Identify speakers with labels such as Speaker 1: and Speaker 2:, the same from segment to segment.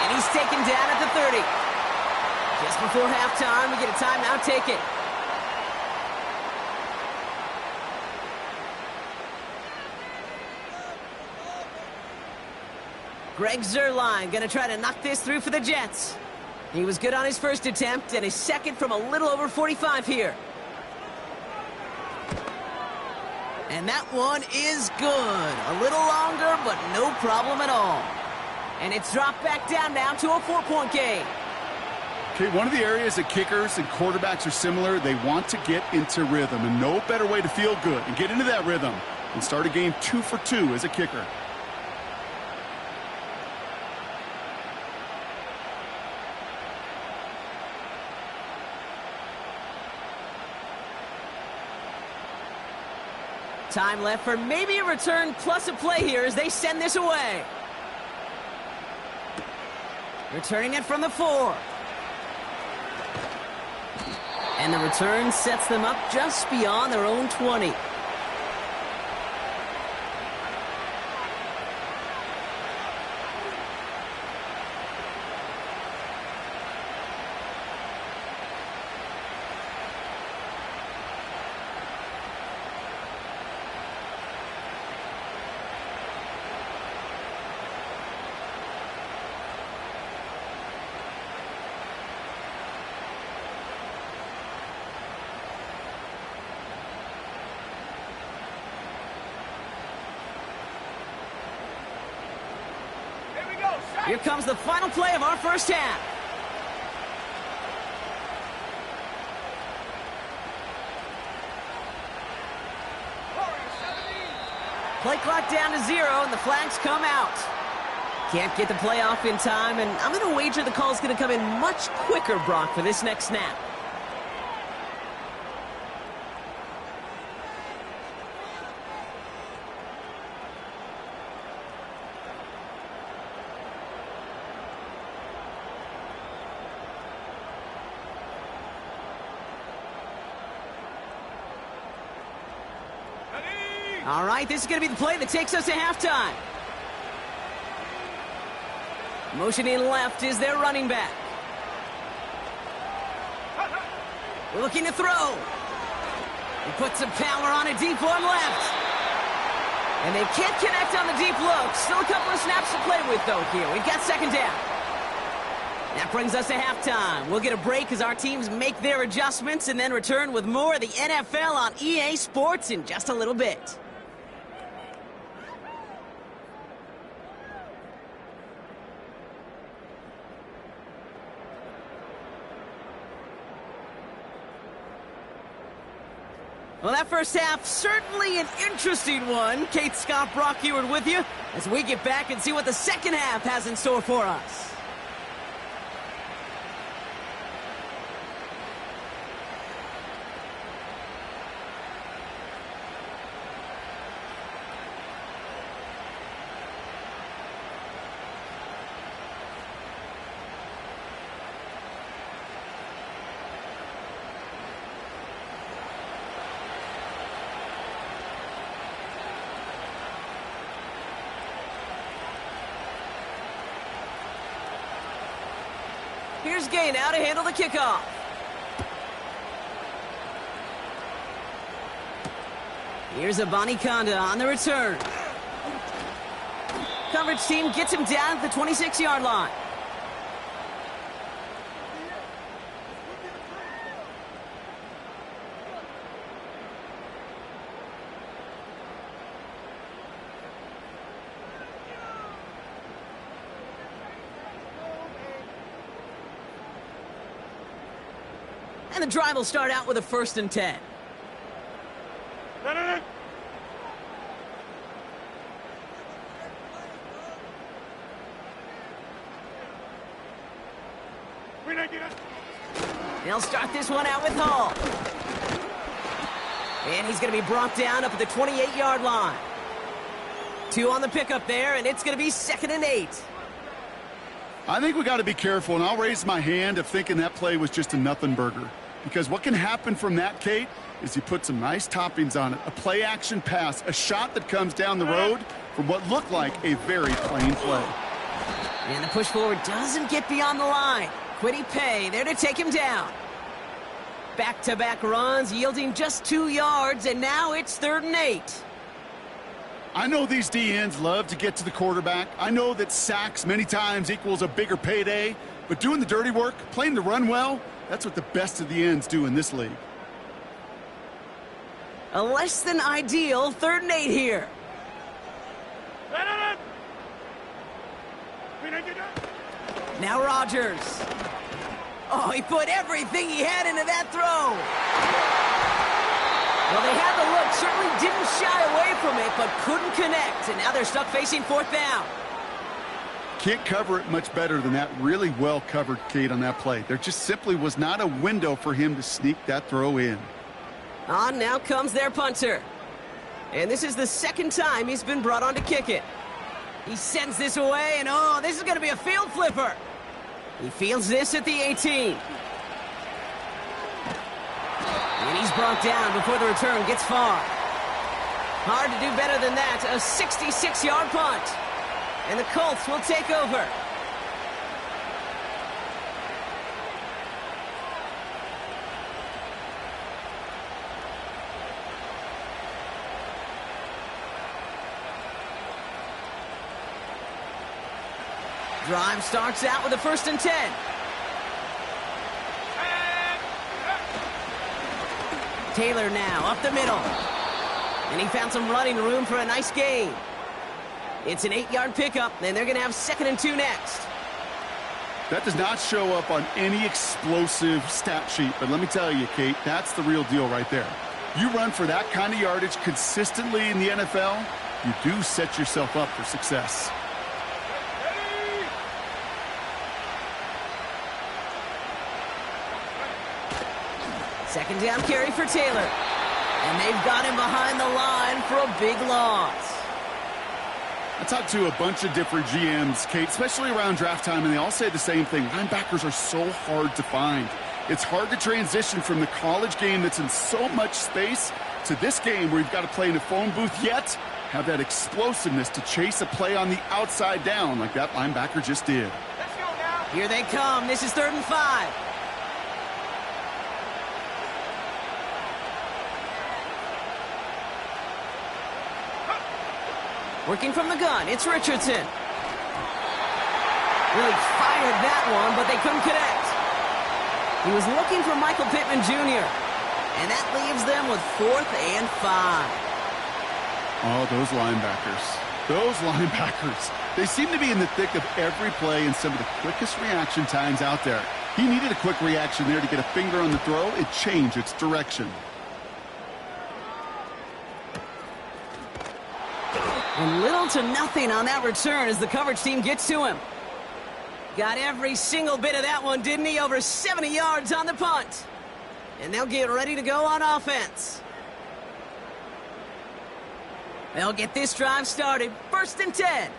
Speaker 1: And he's taken down at the 30. Just before halftime, we get a timeout taken. Greg Zuerlein going to try to knock this through for the Jets. He was good on his first attempt, and his second from a little over 45 here. And that one is good. A little longer, but no problem at all. And it's dropped back down now to a 4-point game.
Speaker 2: Okay, one of the areas that kickers and quarterbacks are similar, they want to get into rhythm, and no better way to feel good and get into that rhythm than start a game 2 for 2 as a kicker.
Speaker 1: Time left for maybe a return plus a play here as they send this away. Returning it from the 4. And the return sets them up just beyond their own 20. Here comes the final play of our first half. Play clock down to 0, and the flags come out. Can't get the play off in time, and I'm going to wager the call's going to come in much quicker, Brock, for this next snap. All right, this is going to be the play that takes us to halftime. Motioning left is their running back. Looking to throw. He puts some power on a deep one left. And they can't connect on the deep look. Still a couple of snaps to play with, though, here. We've got second down. That brings us to halftime. We'll get a break as our teams make their adjustments and then return with more of the NFL on EA Sports in just a little bit. Well, that first half, certainly an interesting one. Kate Scott, Brock Eward with you as we get back and see what the second half has in store for us. Here's Gay now to handle the kickoff. Here's Abani Konda on the return. Coverage team gets him down at the 26-yard line. And the drive will start out with a 1st and 10. They'll start this one out with Hall. And he's going to be brought down up at the 28-yard line. 2 on the pickup there, and it's going to be 2nd and 8.
Speaker 2: I think we got to be careful, and I'll raise my hand of thinking that play was just a nothing burger. Because what can happen from that, Kate, is he put some nice toppings on it. A play-action pass, a shot that comes down the road from what looked like a very plain play.
Speaker 1: And the push forward doesn't get beyond the line. Quiddy Pay there to take him down. Back-to-back runs, yielding just 2 yards, and now it's 3rd and 8.
Speaker 2: I know these DNs love to get to the quarterback. I know that sacks many times equals a bigger payday, but doing the dirty work, playing the run well, that's what the best of the ends do in this league.
Speaker 1: A less than ideal 3rd and 8 here. Now Rodgers. Oh, he put everything he had into that throw. Well, they had the look, certainly didn't shy away from it, but couldn't connect, and now they're stuck facing 4th down.
Speaker 2: Can't cover it much better than that really well covered, Kate, on that play. There just simply was not a window for him to sneak that throw in.
Speaker 1: On now comes their punter. And this is the 2nd time he's been brought on to kick it. He sends this away, and oh, this is going to be a field flipper. He fields this at the 18. And he's brought down before the return gets far. Hard to do better than that. A 66-yard punt. And the Colts will take over. Drive starts out with a 1st and 10. Taylor now up the middle. And he found some running room for a nice gain. It's an 8-yard pickup, and they're going to have 2nd and 2 next.
Speaker 2: That does not show up on any explosive stat sheet, but let me tell you, Kate, that's the real deal right there. You run for that kind of yardage consistently in the NFL, you do set yourself up for success.
Speaker 1: Second down carry for Taylor. And they've got him behind the line for a big loss.
Speaker 2: I talked to a bunch of different GMs, Kate, especially around draft time, and they all say the same thing. Linebackers are so hard to find. It's hard to transition from the college game that's in so much space to this game where you've got to play in a phone booth, yet have that explosiveness to chase a play on the outside down like that linebacker just did.
Speaker 1: Let's go now. Here they come. This is 3rd and 5. Working from the gun, it's Richardson. Really fired that one, but they couldn't connect. He was looking for Michael Pittman Jr., and that leaves them with 4th and 5.
Speaker 2: Oh, those linebackers. Those linebackers. They seem to be in the thick of every play and some of the quickest reaction times out there. He needed a quick reaction there to get a finger on the throw and change its direction.
Speaker 1: And little to nothing on that return as the coverage team gets to him. Got every single bit of that one, didn't he? Over 70 yards on the punt. And they'll get ready to go on offense. They'll get this drive started. 1st and 10.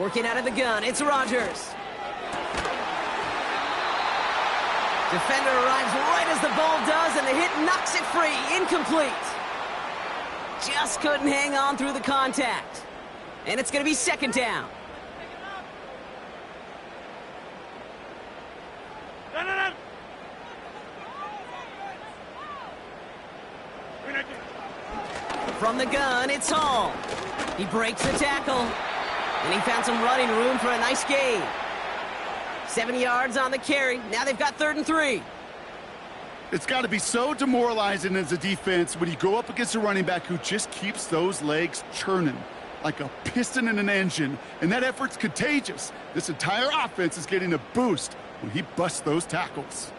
Speaker 1: Working out of the gun, it's Rodgers. Defender arrives right as the ball does, and the hit knocks it free. Incomplete. Just couldn't hang on through the contact. And it's going to be 2nd down. From the gun, it's Hall. He breaks the tackle. And he found some running room for a nice gain. 7 yards on the carry. Now they've got 3rd and 3.
Speaker 2: It's got to be so demoralizing as a defense when you go up against a running back who just keeps those legs churning like a piston in an engine, and that effort's contagious. This entire offense is getting a boost when he busts those tackles.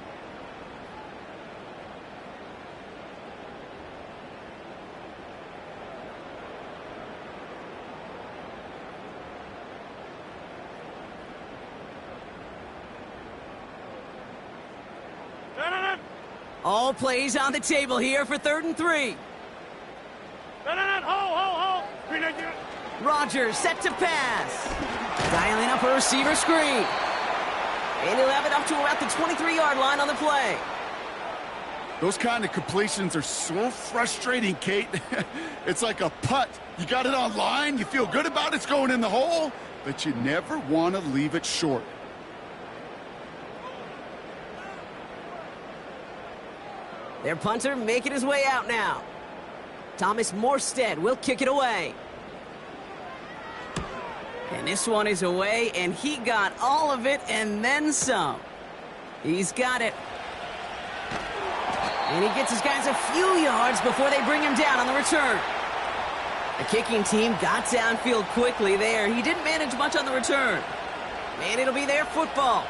Speaker 1: All plays on the table here for 3rd and 3. Rodgers set to pass. Dialing up a receiver screen. And he'll have it up to about the 23-yard line on the play.
Speaker 2: Those kind of completions are so frustrating, Kate. It's like a putt. You got it on line, you feel good about it's going in the hole, but you never want to leave it short.
Speaker 1: Their punter making his way out now. Thomas Morstead will kick it away. And this one is away, and he got all of it and then some. He's got it. And he gets his guys a few yards before they bring him down on the return. The kicking team got downfield quickly there. He didn't manage much on the return. And it'll be their football.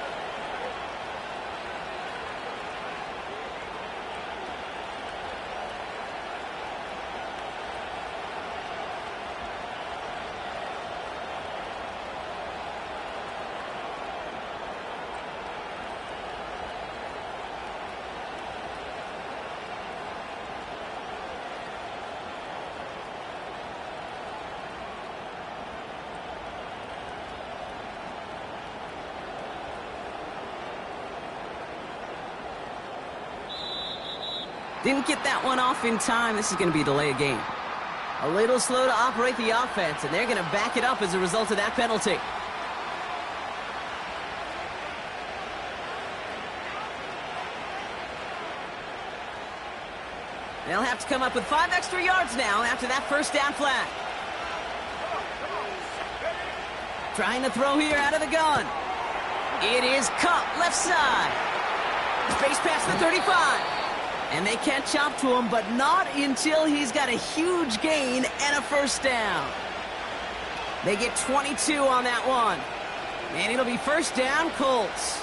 Speaker 1: Didn't get that one off in time. This is going to be a delay of game. A little slow to operate the offense, and they're going to back it up as a result of that penalty. They'll have to come up with 5 extra yards now after that first down flag. Trying to throw here out of the gun. It is Cup, left side. Space past the 35. And they catch up to him, but not until he's got a huge gain and a first down. They get 22 on that one. And it'll be first down, Colts.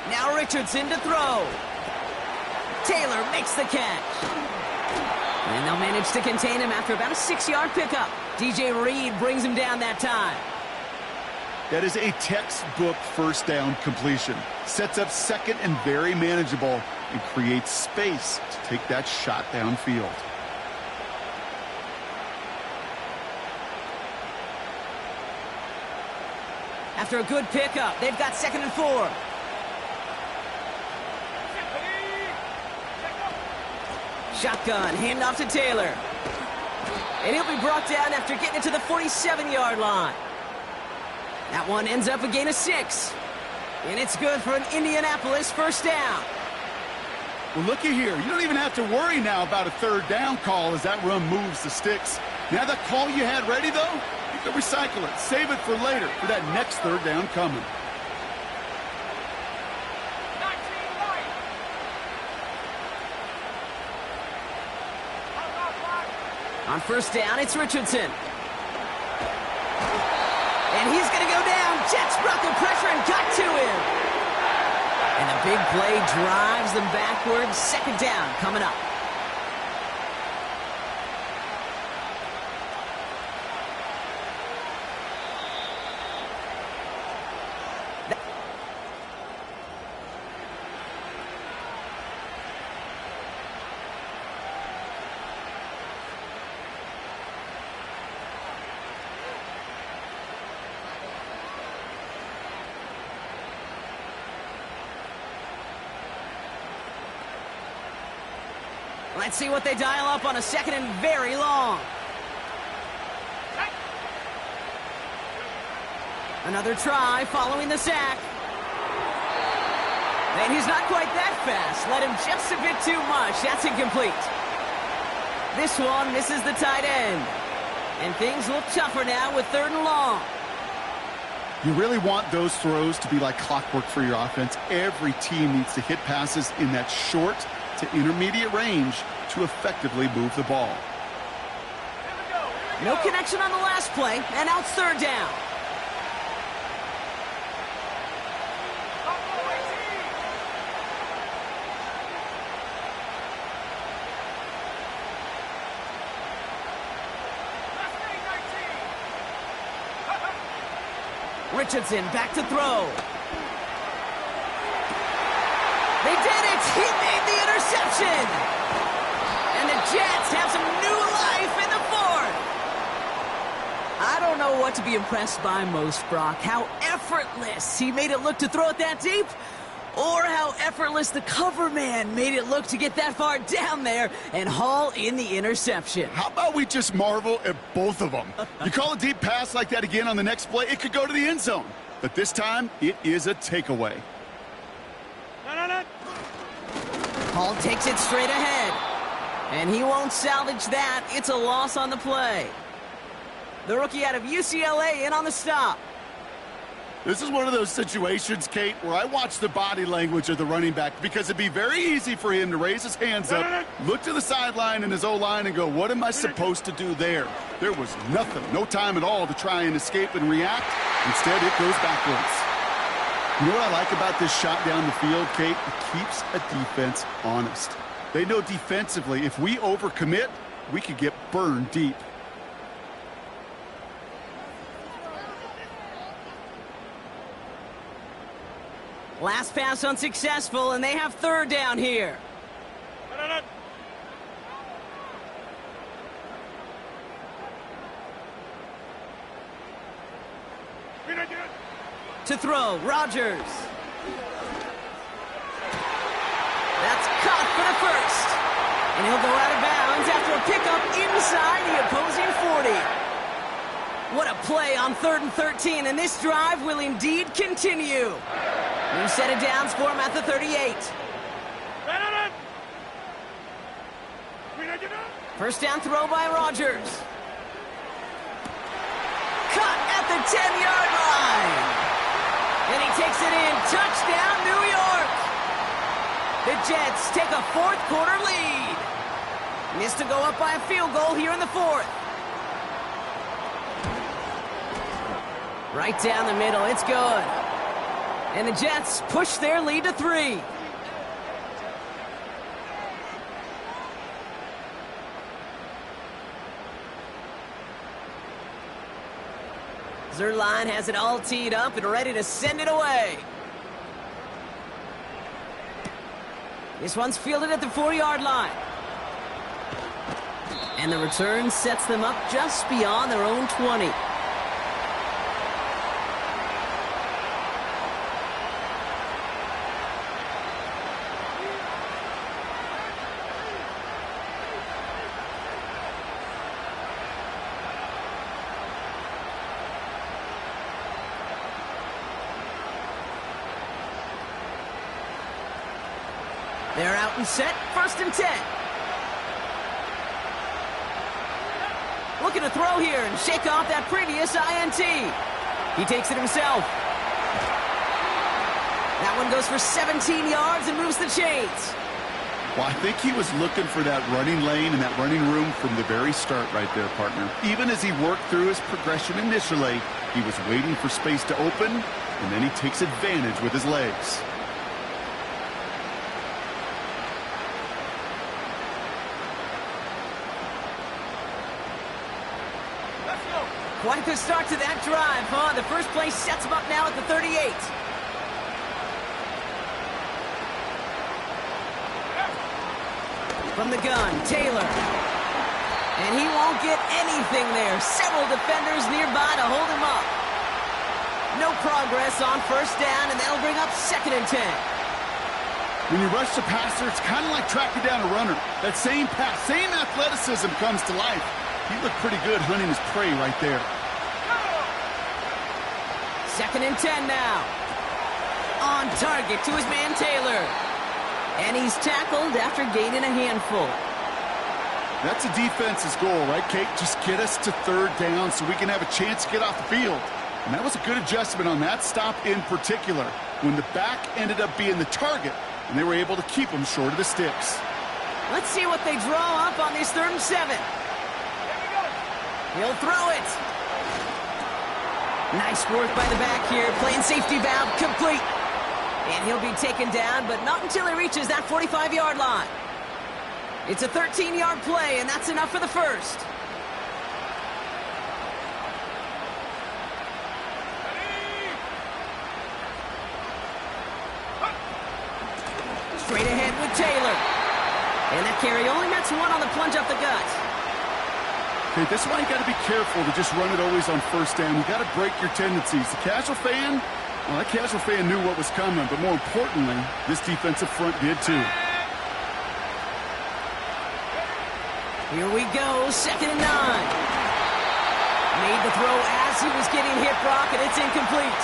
Speaker 1: Now Richardson to throw. Taylor makes the catch. And they'll manage to contain him after about a 6-yard pickup. DJ Reed brings him down that time.
Speaker 2: That is a textbook first down completion. Sets up second and very manageable and creates space to take that shot downfield.
Speaker 1: After a good pickup, they've got 2nd and 4. Shotgun, handoff to Taylor. And he'll be brought down after getting it to the 47-yard line. That one ends up a gain of 6. And it's good for an Indianapolis first down.
Speaker 2: Well, looky here. You don't even have to worry now about a third down call as that run moves the sticks. Now that call you had ready, though, you can recycle it. Save it for later for that next third down coming.
Speaker 1: On first down, it's Richardson. And he's going to go down. Jets brought the pressure and got to him. And the big play drives them backwards. 2nd down coming up. Let's see what they dial up on a 2nd and very long. Another try following the sack. And he's not quite that fast. Let him just a bit too much. That's incomplete. This one misses the tight end. And things look tougher now with 3rd and long.
Speaker 2: You really want those throws to be like clockwork for your offense. Every team needs to hit passes in that short to intermediate range to effectively move the ball.
Speaker 1: No connection on the last play, and now it's 3rd down. Richardson back to throw. They did it! He made the interception! And the Jets have some new don't know what to be impressed by most, Brock. How effortless he made it look to throw it that deep, or how effortless the cover man made it look to get that far down there and haul in the interception.
Speaker 2: How about we just marvel at both of them? You call a deep pass like that again on the next play, it could go to the end zone. But this time, it is a takeaway.
Speaker 1: Hall takes it straight ahead. And he won't salvage that. It's a loss on the play. The rookie out of UCLA in on the stop.
Speaker 2: This is one of those situations, Kate, where I watch the body language of the running back because it'd be very easy for him to raise his hands up, look to the sideline and his O-line and go, what am I supposed to do there? There was nothing, no time at all to try and escape and react. Instead, it goes backwards. You know what I like about this shot down the field, Kate? It keeps a defense honest. They know defensively, if we overcommit, we could get burned deep.
Speaker 1: Last pass unsuccessful, and they have third down here. To throw, Rodgers. That's caught for the first. And he'll go out of bounds after a pickup inside the opposing 40. What a play on 3rd and 13, and this drive will indeed continue. New set of downs for him at the 38. First down throw by Rodgers. Cut at the 10-yard line. And he takes it in. Touchdown, New York. The Jets take a fourth-quarter lead. Missed to go up by a field goal here in the fourth. Right down the middle. It's good. And the Jets push their lead to 3. Zerline has it all teed up and ready to send it away. This one's fielded at the 4-yard line. And the return sets them up just beyond their own 20. They're out and set, 1st and 10. Looking to throw here and shake off that previous INT. He takes it himself. That one goes for 17 yards and moves the chains.
Speaker 2: Well, I think he was looking for that running lane and that running room from the very start right there, partner. Even as he worked through his progression initially, he was waiting for space to open, and then he takes advantage with his legs.
Speaker 1: Quite the start to that drive, huh? The first play sets him up now at the 38. From the gun, Taylor. And he won't get anything there. Several defenders nearby to hold him up. No progress on first down, and that'll bring up 2nd and 10.
Speaker 2: When you rush the passer, it's kind of like tracking down a runner. That same pass, same athleticism comes to life. He looked pretty good hunting his prey right there.
Speaker 1: 2nd and 10 now. On target to his man Taylor. And he's tackled after gaining a handful.
Speaker 2: That's a defense's goal, right, Kate? Just get us to 3rd down so we can have a chance to get off the field. And that was a good adjustment on that stop in particular, when the back ended up being the target, and they were able to keep him short of the sticks.
Speaker 1: Let's see what they draw up on this 3rd and 7. He'll throw it. Nice work by the back here. Playing safety valve complete. And he'll be taken down, but not until he reaches that 45-yard line. It's a 13-yard play, and that's enough for the first. Straight ahead with Taylor. And that carry only nets one on the plunge up the gut.
Speaker 2: Okay, this is why you got to be careful to just run it always on first down. You got to break your tendencies. The casual fan, well, that casual fan knew what was coming, but more importantly, this defensive front did too.
Speaker 1: Here we go, 2nd and 9. Made the throw as he was getting hit, Brock, and it's incomplete.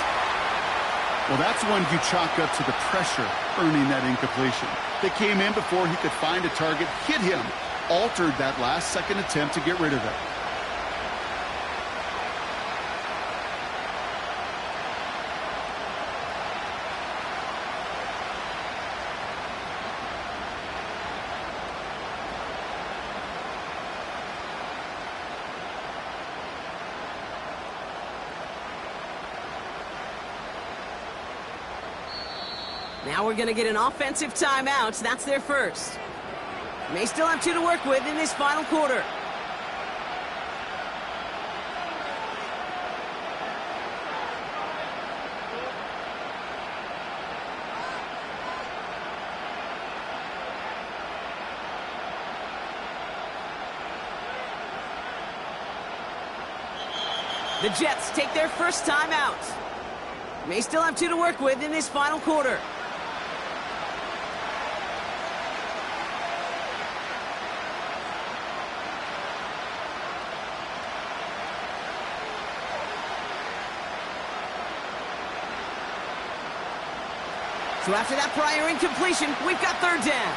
Speaker 2: Well, that's one you chalk up to the pressure earning that incompletion. They came in before he could find a target, hit him, altered that last-second attempt to get rid of it.
Speaker 1: Now we're going to get an offensive timeout. That's their first. May still have 2 to work with in this final quarter. The Jets take their first timeout. May still have 2 to work with in this final quarter. So after that prior incompletion, we've got 3rd down.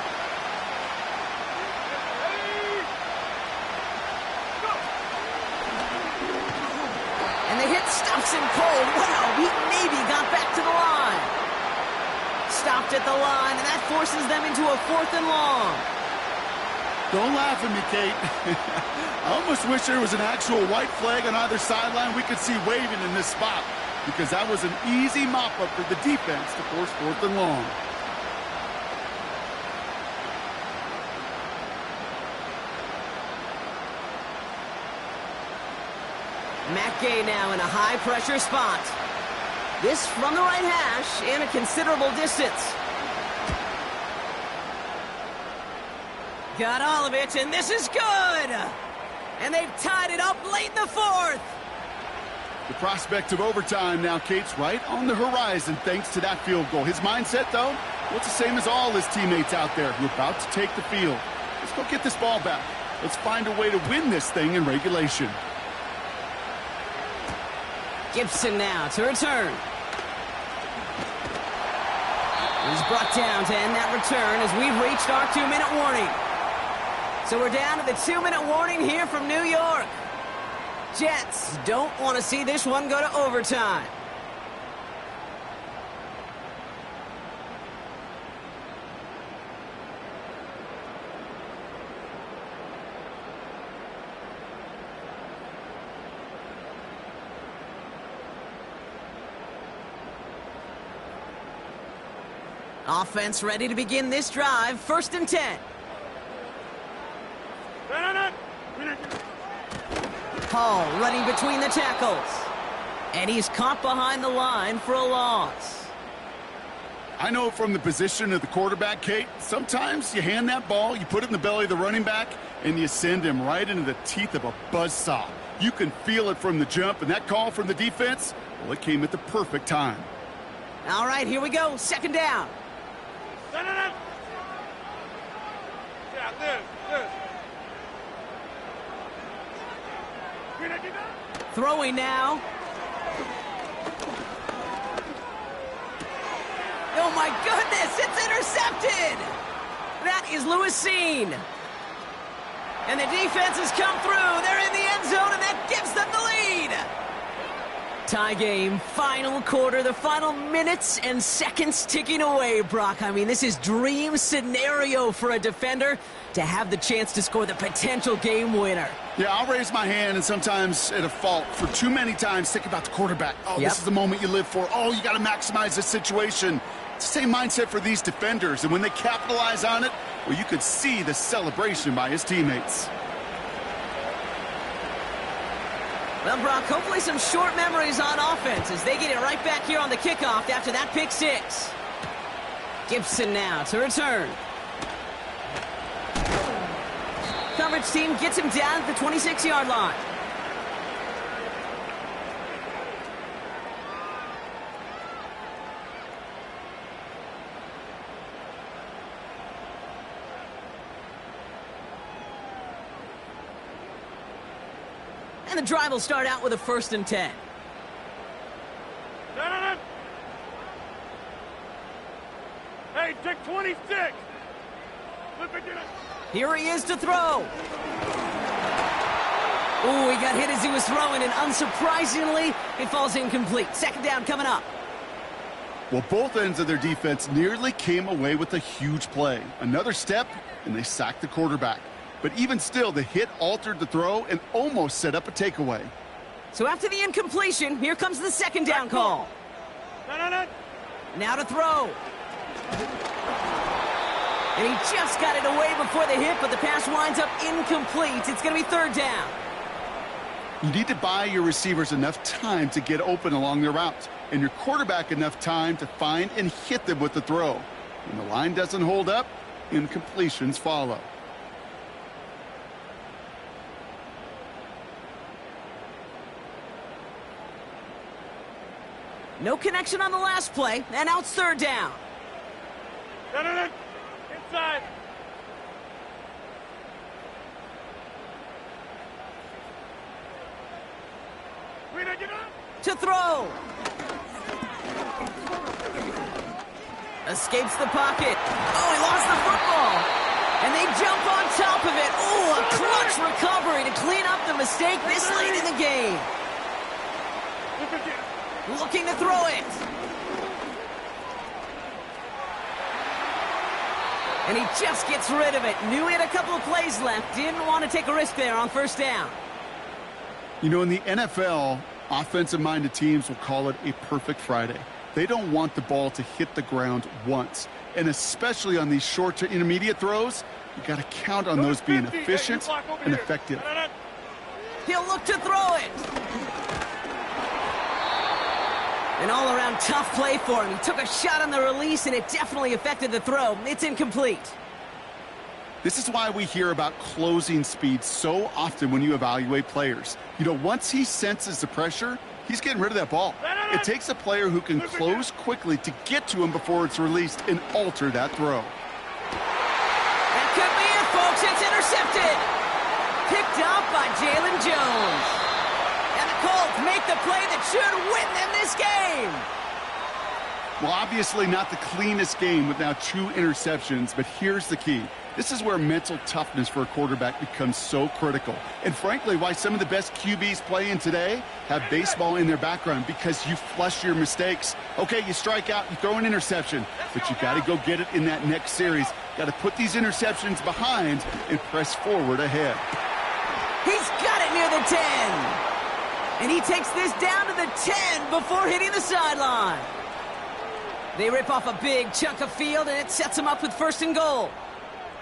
Speaker 1: And the hit stops him cold. Wow, he maybe got back to the line. Stopped at the line, and that forces them into a 4th and long.
Speaker 2: Don't laugh at me, Kate. I almost wish there was an actual white flag on either sideline we could see waving in this spot, because that was an easy mop-up for the defense to force 4th and long.
Speaker 1: Matt Gay now in a high-pressure spot. This from the right hash and a considerable distance. Got all of it, and this is good! And they've tied it up late in the 4th.
Speaker 2: The prospect of overtime now, Kate's right on the horizon thanks to that field goal. His mindset, though, well, it's the same as all his teammates out there who are about to take the field. Let's go get this ball back. Let's find a way to win this thing in regulation.
Speaker 1: Gibson now to return. He's brought down to end that return as we've reached our 2-minute warning. So we're down to the 2-minute warning here from New York. Jets don't want to see this one go to overtime. Offense ready to begin this drive. 1st and 10. Hall running between the tackles. And he's caught behind the line for a loss.
Speaker 2: I know from the position of the quarterback, Kate, sometimes you hand that ball, you put it in the belly of the running back, and you send him right into the teeth of a buzzsaw. You can feel it from the jump, and that call from the defense, well, it came at the perfect time.
Speaker 1: All right, here we go. 2nd down. Throwing now. Oh my goodness, it's intercepted! That is Lewisine. And the defense has come through. They're in the end zone, and that gives them the lead. Tie game, final quarter, the final minutes and seconds ticking away, Brock. I mean, this is dream scenario for a defender to have the chance to score the potential game winner.
Speaker 2: Yeah, I'll raise my hand, and sometimes at a fault for too many times think about the quarterback. Oh,
Speaker 1: Yep.
Speaker 2: This is the moment you live for. Oh, you got to maximize this situation. It's the same mindset for these defenders, and when they capitalize on it, well, you could see the celebration by his teammates.
Speaker 1: Well, Brock, hopefully some short memories on offense as they get it right back here on the kickoff after that pick 6. Gibson now to return. Come coverage team gets him down at the 26-yard line. And the drive will start out with a 1st and 10.
Speaker 3: Hey, take 26.
Speaker 1: Here he is to throw. Ooh, he got hit as he was throwing, and unsurprisingly, it falls incomplete. 2nd down coming up.
Speaker 2: Well, both ends of their defense nearly came away with a huge play. Another step, and they sacked the quarterback. But even still, the hit altered the throw and almost set up a takeaway.
Speaker 1: So after the incompletion, here comes the 2nd down call. Now to throw. And he just got it away before the hit, but the pass winds up incomplete. It's going to be 3rd down.
Speaker 2: You need to buy your receivers enough time to get open along their routes, and your quarterback enough time to find and hit them with the throw. When the line doesn't hold up, incompletions follow.
Speaker 1: No connection on the last play, and now it's 3rd down.
Speaker 3: Inside.
Speaker 1: To throw. Escapes the pocket. Oh, he lost the football. And they jump on top of it. Oh, a clutch recovery to clean up the mistake this late in the game. Looking to throw it. And he just gets rid of it. Knew he had a couple of plays left. Didn't want to take a risk there on 1st down.
Speaker 2: You know, in the NFL, offensive-minded teams will call it a perfect Friday. They don't want the ball to hit the ground once. And especially on these short to intermediate throws, you got to count on those being efficient and effective.
Speaker 1: He'll look to throw it. An all-around tough play for him. He took a shot on the release, and it definitely affected the throw. It's incomplete.
Speaker 2: This is why we hear about closing speed so often when you evaluate players. You know, once he senses the pressure, he's getting rid of that ball. It takes a player who can close quickly to get to him before it's released and alter that throw.
Speaker 1: That could be it, folks. It's intercepted. Picked up by Jalen Jones. And the Colts make the play that should win them this game.
Speaker 2: Well, obviously not the cleanest game with now 2 interceptions, but here's the key. This is where mental toughness for a quarterback becomes so critical. And frankly, why some of the best QBs playing today have baseball in their background, because you flush your mistakes. Okay, you strike out, you throw an interception, but you got to go get it in that next series. Got to put these interceptions behind and press forward ahead.
Speaker 1: He's got it near the 10. And he takes this down to the 10 before hitting the sideline. They rip off a big chunk of field, and it sets him up with 1st and goal.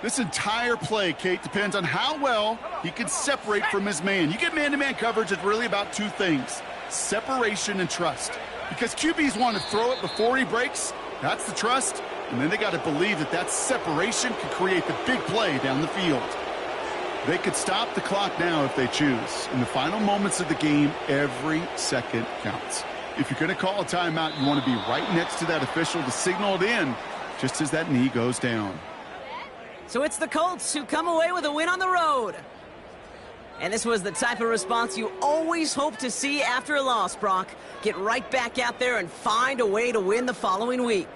Speaker 2: This entire play, Kate, depends on how well he can separate from his man. You get man-to-man coverage, it's really about 2 things: separation and trust. Because QBs want to throw it before he breaks, that's the trust, and then they got to believe that that separation can create the big play down the field. They could stop the clock now if they choose. In the final moments of the game, every second counts. If you're going to call a timeout, you want to be right next to that official to signal it in just as that knee goes down.
Speaker 1: So it's the Colts who come away with a win on the road. And this was the type of response you always hope to see after a loss, Brock. Get right back out there and find a way to win the following week.